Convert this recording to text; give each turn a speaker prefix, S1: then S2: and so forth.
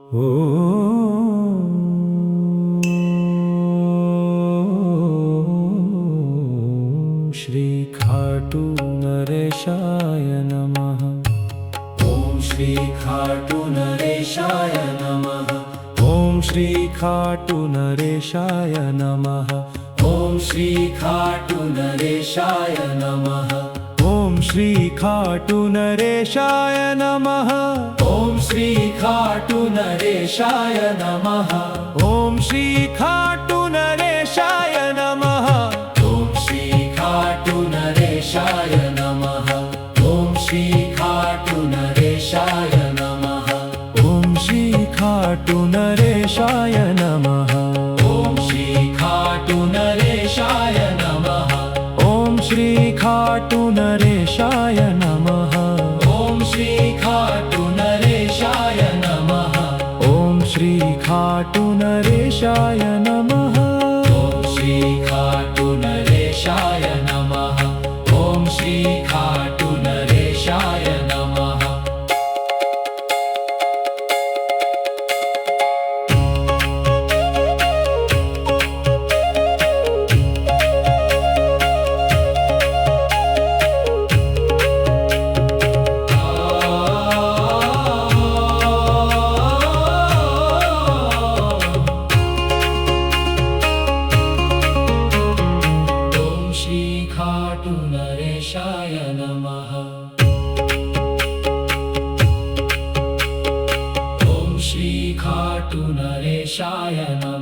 S1: ॐ श्री खाटू नरेशाय नमः।
S2: ॐ श्री खाटू नरेशाय नमः।
S1: ॐ श्री खाटू नरेशाय नमः।
S2: ॐ श्री खाटू नरेशाय नमः।
S1: ॐ श्री खाटू नरेशाय नमः।
S2: ॐ श्री खाटू नरेशाय नमः।
S1: ॐ श्री खाटू नरेशाय नमः।
S2: ॐ श्री खाटू नरेशाय नमः। ॐ श्री खाटू नरेशाय नमः।
S1: ॐ श्री खाटू नरेशाय नमः।
S2: ॐ श्री खाटू नरेशाय नमः।
S1: ॐ श्री खाटू नरेशाय नमः।
S2: ॐ श्री खाटू नरेशाय नमः।
S1: ॐ श्री खाटू नरेशाय नमः।
S2: ॐ श्री खाटू नरेशाय नमः। ॐ श्री खाटू नरेशाय नमः। ॐ श्री खाटू नरेशाय नमः। ॐ श्री खाटू नरेशाय नमः।